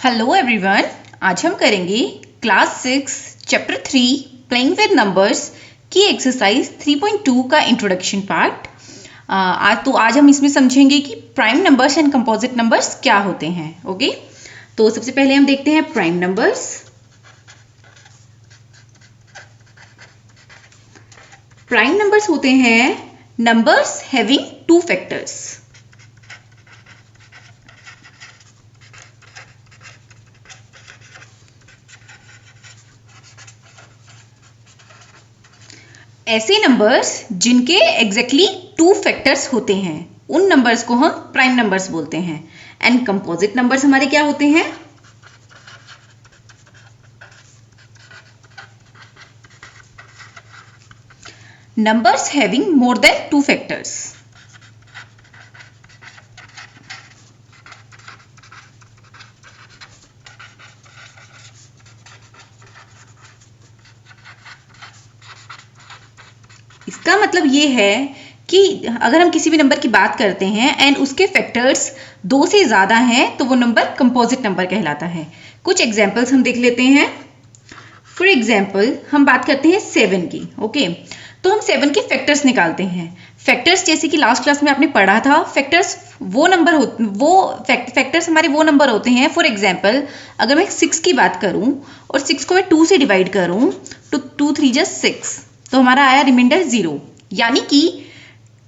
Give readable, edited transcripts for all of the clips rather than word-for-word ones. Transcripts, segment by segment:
Hello everyone, आज हम करेंगे class 6 chapter 3 playing with numbers की एक्सरसाइज 3.2 का इंट्रोडक्शन पार्ट। आज हम इसमें समझेंगे कि prime numbers and composite numbers क्या होते हैं। ओके, तो सबसे पहले हम देखते हैं प्राइम नंबर्स। प्राइम नंबर्स होते हैं नंबर्स हैविंग टू फैक्टर्स। ऐसे नंबर्स जिनके एग्जैक्टली टू फैक्टर्स होते हैं, उन नंबर्स को हम प्राइम नंबर्स बोलते हैं। एंड कंपोजिट नंबर्स हमारे क्या होते हैं? Numbers having more than two factors. इसका मतलब ये है कि अगर हम किसी भी नंबर की बात करते हैं एंड उसके फैक्टर्स दो से ज्यादा हैं तो वो नंबर कंपोजिट नंबर कहलाता है। कुछ एग्जांपल्स हम देख लेते हैं। फॉर एग्जांपल हम बात करते हैं 7 की। ओके, तो हम 7 के फैक्टर्स निकालते हैं। फैक्टर्स जैसे कि लास्ट क्लास में आपने पढ़ा था, फैक्टर्स फैक्टर्स हमारे वो नंबर होते हैं। फॉर एग्जांपल अगर मैं 6 की बात करूं और 6 को मैं 2 से डिवाइड करूं तो 2 3 जा 6, तो हमारा आया रिमाइंडर 0, यानी कि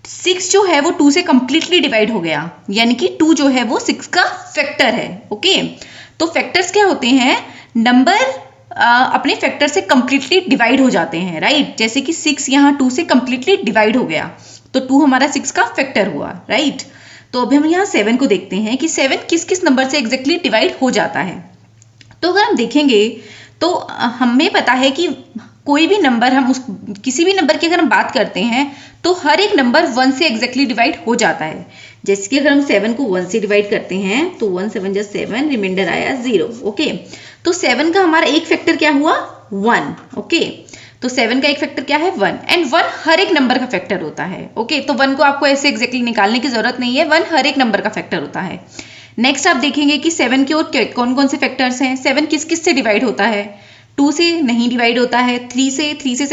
6 जो है वो 2 से कंप्लीटली डिवाइड हो गया, यानी कि 2 जो है वो 6 का फैक्टर है। ओके, तो फैक्टर्स क्या होते हैं? नंबर अपने फैक्टर से कंप्लीटली डिवाइड हो जाते हैं, राइट। जैसे कि 6 यहाँ 2 से कंप्लीटली डिवाइड हो गया तो 2 हमारा 6 का फैक्टर हुआ, राइट। तो अभी हम यहाँ 7 को देखते हैं कि 7 किस किस नंबर से एग्जैक्टली डिवाइड हो जाता है। तो अगर हम देखेंगे तो हमें पता है कि कोई भी नंबर किसी भी नंबर की अगर हम बात करते हैं तो हर एक नंबर 1 से एग्जैक्टली डिवाइड हो जाता है। जैसे कि अगर हम 7 को 1 से डिवाइड करते हैं तो 1 7 जा 7, रिमाइंडर आया 0। ओके, तो 7 का हमारा एक फैक्टर क्या हुआ? 1। ओके, तो 7 का एक फैक्टर क्या है? 1। एंड 1 हर एक नंबर का फैक्टर होता है। ओके, तो 1 को आपको ऐसे एग्जैक्टली निकालने की जरूरत नहीं है, 1 हर एक नंबर का फैक्टर होता है। नेक्स्ट आप देखेंगे कि 7 के और कौन कौन से फैक्टर्स हैं। 7 किस किस से डिवाइड होता है? 2 से नहीं डिवाइड होता है, 3 से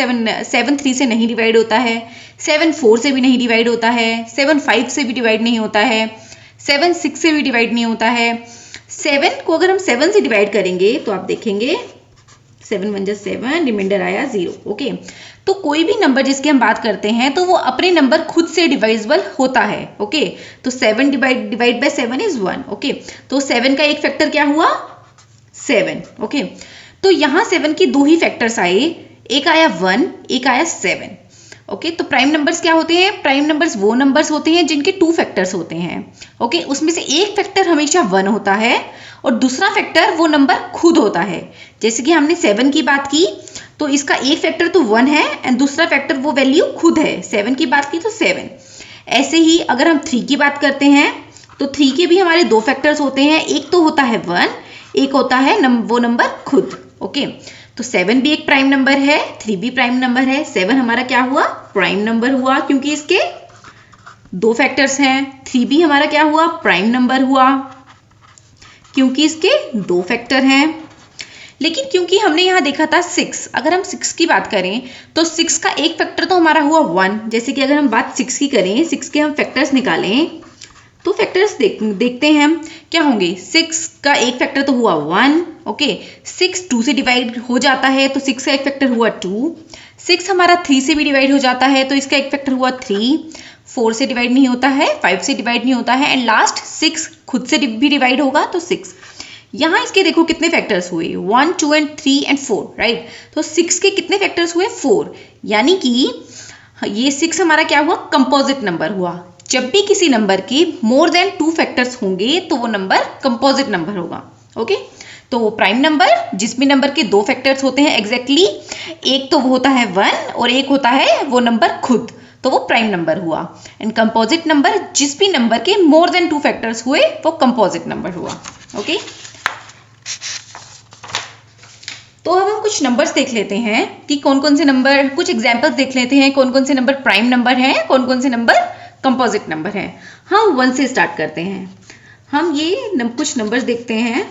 7 3 से नहीं डिवाइड होता है, 7 4 से भी नहीं डिवाइड होता है, 7 5 से भी डिवाइड नहीं होता है, 7 6 से भी डिवाइड नहीं होता है। 7 को अगर हम 7 से डिवाइड करेंगे तो आप देखेंगे 7 1 जा 7, रिमाइंडर आया 0। ओके, तो कोई भी नंबर जिसकी हम बात करते हैं तो वो अपने नंबर खुद से डिवाइजिबल होता है। ओके, तो 7 डिवाइड बाय 7 इज 1। ओके, तो 7 का एक फैक्टर क्या हुआ? 7। ओके, तो यहाँ 7 की दो ही फैक्टर्स आए, एक आया 1, एक आया 7। ओके, तो प्राइम नंबर्स क्या होते हैं? प्राइम नंबर्स वो नंबर्स होते हैं जिनके 2 फैक्टर्स होते हैं। ओके, उसमें से एक फैक्टर हमेशा 1 होता है और दूसरा फैक्टर वो नंबर खुद होता है। जैसे कि हमने 7 की बात की तो इसका एक फैक्टर तो 1 है एंड दूसरा फैक्टर वो वैल्यू खुद है। 7 की बात की तो 7। ऐसे ही अगर हम 3 की बात करते हैं तो 3 के भी हमारे 2 फैक्टर्स होते हैं, एक तो होता है 1, एक होता है वो नंबर खुद। ओके, तो 7 भी एक प्राइम नंबर है, 3 भी प्राइम नंबर है। 7 हमारा क्या हुआ? प्राइम नंबर हुआ क्योंकि इसके 2 फैक्टर्स हैं। 3 भी हमारा क्या हुआ? प्राइम नंबर हुआ क्योंकि इसके 2 फैक्टर हैं। लेकिन क्योंकि हमने यहाँ देखा था 6, अगर हम 6 की बात करें तो 6 का एक फैक्टर तो हमारा हुआ 1। जैसे कि अगर हम बात 6 की करें, 6 के हम फैक्टर्स निकालें तो फैक्टर्स देखते हैं हम क्या होंगे। 6 का एक फैक्टर तो हुआ 1। ओके, 6 2 से डिवाइड हो जाता है तो 6 का एक फैक्टर हुआ 2। 6 हमारा 3 से भी डिवाइड हो जाता है तो इसका एक फैक्टर हुआ 3। 4 से डिवाइड नहीं होता है, 5 से डिवाइड नहीं होता है, एंड लास्ट 6 खुद से भी डिवाइड होगा तो 6। यहाँ इसके देखो कितने फैक्टर्स हुए, 1 2 एंड 3 एंड 4, राइट। तो 6 के कितने फैक्टर्स हुए? 4, यानी कि ये 6 हमारा क्या हुआ? कंपोजिट नंबर हुआ। जब भी किसी नंबर के मोर देन 2 फैक्टर्स होंगे तो वो नंबर कंपोजिट नंबर होगा। ओके, तो प्राइम नंबर जिसमें नंबर के 2 फैक्टर्स होते हैं एग्जैक्टली, एक तो वो होता है 1 और एक होता है वो नंबर खुद, तो वो प्राइम नंबर हुआ। एंड कंपोजिट नंबर जिस भी नंबर के मोर देन 2 फैक्टर्स हुए वो कंपोजिट नंबर हुआ। ओके, तो अब हम कुछ नंबर्स देख लेते हैं कि कौन कौन से नंबर, कुछ एग्जाम्पल्स देख लेते हैं कौन कौन से नंबर प्राइम नंबर हैं, कौन कौन से नंबर कंपोजिट नंबर है। हम 1 से स्टार्ट करते हैं। हम ये कुछ नंबर्स देखते हैं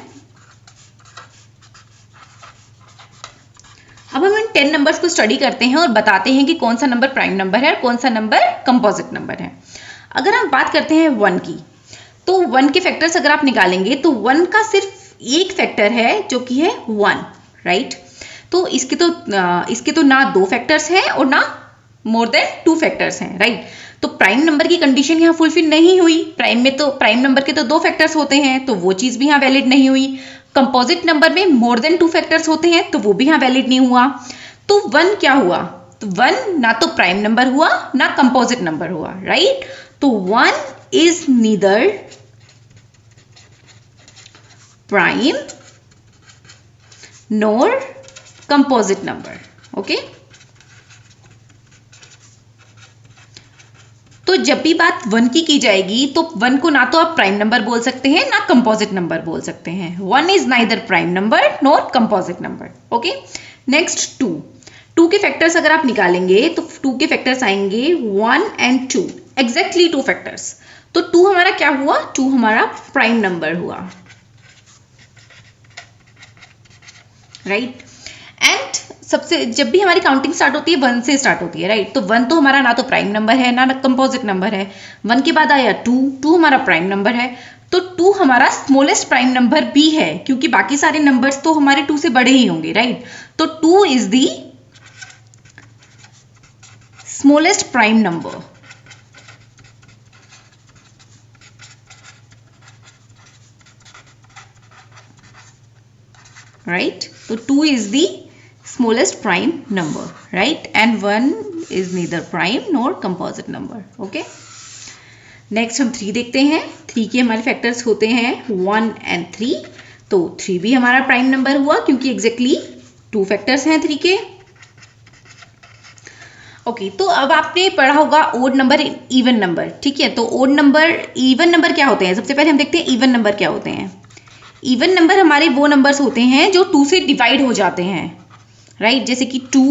10 नंबर्स को स्टडी करते हैं और बताते हैं कि कौन सा नंबर प्राइम नंबर है और कौन सा नंबर कंपोजिट नंबर है। अगर हम बात करते हैं 1 की, तो 1 के फैक्टर्स अगर आप निकालेंगे तो 1 का सिर्फ एक फैक्टर है जो कि है 1, राइट। तो इसके तो ना 2 फैक्टर्स हैं और ना मोर देन 2 फैक्टर्स हैं, राइट। तो प्राइम नंबर की कंडीशन यहाँ फुलफिल नहीं हुई। प्राइम नंबर के तो 2 फैक्टर्स होते हैं, तो वो चीज भी यहाँ वैलिड नहीं हुई। कंपोजिट नंबर में मोर देन 2 फैक्टर्स होते हैं, तो वो भी यहाँ वैलिड नहीं हुआ। तो 1 क्या हुआ? तो 1 ना तो प्राइम नंबर हुआ ना कंपोजिट नंबर हुआ, राइट। तो 1 is neither prime NOR composite number, okay. तो जब भी बात 1 की जाएगी तो 1 को ना तो आप प्राइम नंबर बोल सकते हैं ना कंपोजिट नंबर बोल सकते हैं। 1 is neither prime number nor composite number, okay. Next 2 के फैक्टर्स अगर आप निकालेंगे तो 2 के फैक्टर्स आएंगे 1 एंड 2, एग्जैक्टली 2 फैक्टर्स। तो 2 हमारा क्या हुआ? 2 हमारा प्राइम नंबर हुआ, राइट। एंड सबसे जब भी हमारी काउंटिंग स्टार्ट होती है 1 से स्टार्ट होती है, राइट। तो 1 तो हमारा ना तो प्राइम नंबर है ना कंपोजिट नंबर है। 1 के बाद आया 2 हमारा प्राइम नंबर है। तो 2 हमारा स्मॉलेस्ट प्राइम नंबर भी है, क्योंकि बाकी सारे नंबर्स तो हमारे 2 से बड़े ही होंगे, राइट। तो 2 is the smallest prime number, right? So 2 is the smallest prime number, right? And 1 is neither prime nor composite number, okay? Next हम 3 देखते हैं। 3 के हमारे फैक्टर्स होते हैं 1 and 3। तो 3 भी हमारा प्राइम नंबर हुआ, क्योंकि एग्जैक्टली 2 फैक्टर्स हैं 3 के, ओके। तो अब आपने पढ़ा होगा ओड नंबर, इवन नंबर, ठीक है। तो ओड नंबर, इवन नंबर क्या होते हैं? सबसे पहले हम देखते हैं इवन नंबर क्या होते हैं। इवन नंबर हमारे वो नंबर्स होते हैं जो 2 से डिवाइड हो जाते हैं, राइट। जैसे कि 2,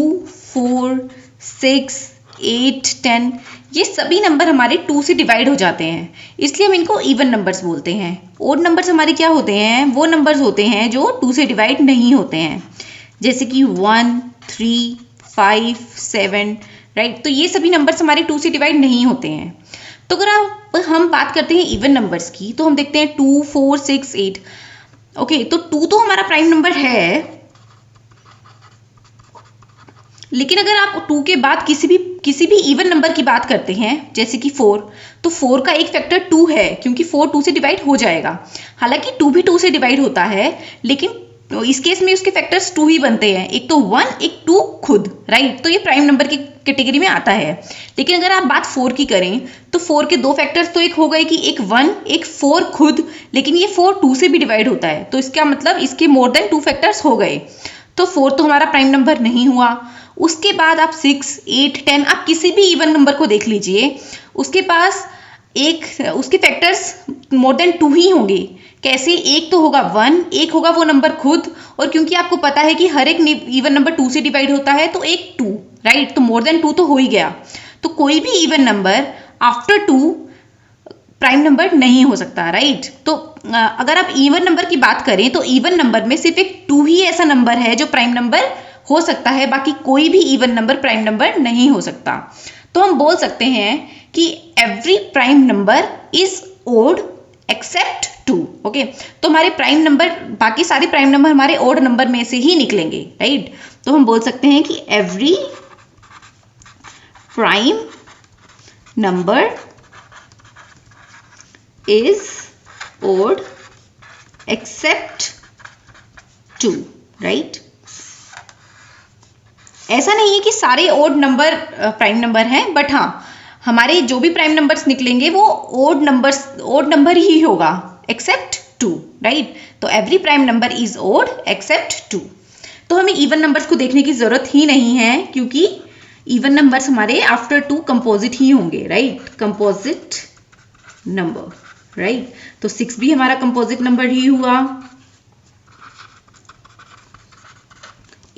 4, 6, 8, 10, ये सभी नंबर हमारे 2 से डिवाइड हो जाते हैं, इसलिए हम इनको इवन नंबर्स बोलते हैं। ओड नंबर्स हमारे क्या होते हैं? वो नंबर्स होते हैं जो 2 से डिवाइड नहीं होते हैं, जैसे कि 1, 3, 5, 7, राइट। तो ये सभी नंबर्स हमारे 2 से डिवाइड नहीं होते हैं। तो अगर हम बात करते हैं इवन नंबर्स की, तो हम देखते हैं 2, 4, 6, 8, ओके। तो 2 तो हमारा प्राइम नंबर है, लेकिन अगर आप 2 के बाद किसी भी इवन नंबर की बात करते हैं, जैसे कि 4, तो 4 का एक फैक्टर 2 है, क्योंकि 4 2 से डिवाइड हो जाएगा। हालांकि 2 भी 2 से डिवाइड होता है, लेकिन इस केस में उसके फैक्टर्स 2 ही बनते हैं, एक तो 1 एक 2 खुद, राइट। तो ये प्राइम नंबर की कैटेगरी में आता है। लेकिन अगर आप बात 4 की करें तो 4 के 2 फैक्टर्स तो एक हो गए कि एक 1 एक 4 खुद, लेकिन ये 4 2 से भी डिवाइड होता है, तो इसका मतलब इसके मोर देन 2 फैक्टर्स हो गए। तो 4 तो हमारा प्राइम नंबर नहीं हुआ। उसके बाद आप 6, 8, 10, आप किसी भी इवन नंबर को देख लीजिए, उसके पास उसके फैक्टर्स मोर देन 2 ही होंगे। कैसे? एक तो होगा 1, एक होगा वो नंबर खुद, और क्योंकि आपको पता है कि हर एक इवन नंबर 2 से डिवाइड होता है, तो एक 2, राइट। तो मोर देन 2 तो हो ही गया। तो कोई भी even number after 2 prime number नहीं हो सकता, राइट। तो अगर आप इवन नंबर की बात करें तो इवन नंबर में सिर्फ एक 2 ही ऐसा नंबर है जो प्राइम नंबर हो सकता है, बाकी कोई भी इवन नंबर प्राइम नंबर नहीं हो सकता। तो हम बोल सकते हैं कि every prime number is odd except 2, okay. तो हमारे प्राइम नंबर, बाकी सारे प्राइम नंबर हमारे ओड नंबर में से ही निकलेंगे, राइट। तो हम बोल सकते हैं कि every prime number is odd except 2, right. ऐसा नहीं है कि सारे ओड नंबर प्राइम नंबर हैं, बट हाँ, हमारे जो भी प्राइम नंबर्स निकलेंगे वो ओड नंबर ही होगा एक्सेप्ट 2, राइट। तो every prime number is odd except 2। तो हमें इवन नंबर्स को देखने की जरूरत ही नहीं है, क्योंकि इवन नंबर्स हमारे आफ्टर 2 कंपोजिट ही होंगे, राइट। Composite number, right. तो 6 भी हमारा कंपोजिट नंबर ही हुआ,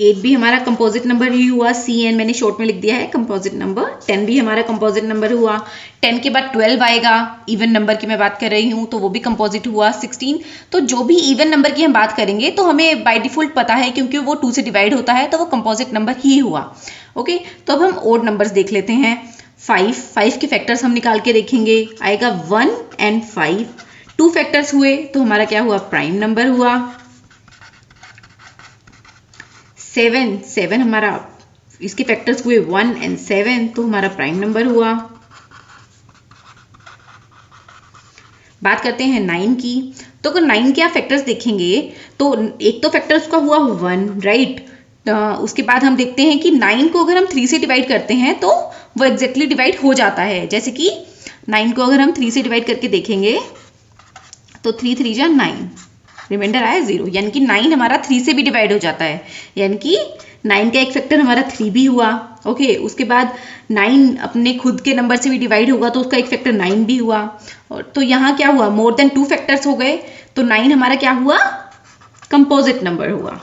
8 भी हमारा कंपोजिट नंबर ही हुआ, CN मैंने शॉर्ट में लिख दिया है कंपोजिट नंबर। 10 भी हमारा कंपोजिट नंबर हुआ। 10 के बाद 12 आएगा, इवन नंबर की मैं बात कर रही हूँ, तो वो भी कंपोजिट हुआ। 16, तो जो भी इवन नंबर की हम बात करेंगे तो हमें बाय डिफॉल्ट पता है क्योंकि वो 2 से डिवाइड होता है तो वो कंपोजिट नंबर ही हुआ। ओके, तो अब हम ओड नंबर्स देख लेते हैं। 5 के फैक्टर्स हम निकाल के देखेंगे, आएगा 1 and 5। 2 फैक्टर्स हुए तो हमारा क्या हुआ, प्राइम नंबर हुआ। 7 हमारा, इसके फैक्टर्स हुए 1 and 7 तो हमारा प्राइम नंबर हुआ। बात करते हैं 9 की, तो अगर 9 के आप फैक्टर्स देखेंगे तो एक तो फैक्टर उसका हुआ 1, राइट। उसके बाद हम देखते हैं कि 9 को अगर हम 3 से डिवाइड करते हैं तो वो एग्जैक्टली डिवाइड हो जाता है। जैसे कि 9 को अगर हम 3 से डिवाइड करके देखेंगे तो 3 3 जा 9, रिमाइंडर आया 0, यानी कि 9 हमारा 3 से भी डिवाइड हो जाता है, यानी कि 9 का एक फैक्टर हमारा 3 भी हुआ। ओके, उसके बाद 9 अपने खुद के नंबर से भी डिवाइड होगा तो उसका एक फैक्टर 9 भी हुआ। और तो यहाँ क्या हुआ, मोर देन 2 फैक्टर्स हो गए, तो 9 हमारा क्या हुआ, कंपोजिट नंबर हुआ,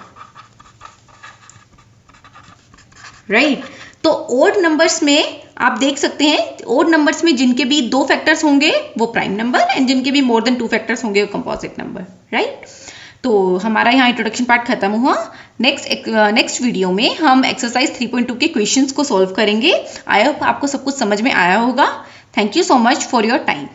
राइट। तो ओड नंबर्स में आप देख सकते हैं, ओड नंबर्स में जिनके भी 2 फैक्टर्स होंगे वो प्राइम नंबर, एंड जिनके भी मोर देन 2 फैक्टर्स होंगे वो कंपोजिट नंबर, राइट। तो हमारा यहाँ इंट्रोडक्शन पार्ट खत्म हुआ। नेक्स्ट वीडियो में हम एक्सरसाइज 3.2 के क्वेश्चंस को सॉल्व करेंगे। आई होप आपको सब कुछ समझ में आया होगा। Thank you so much for your time.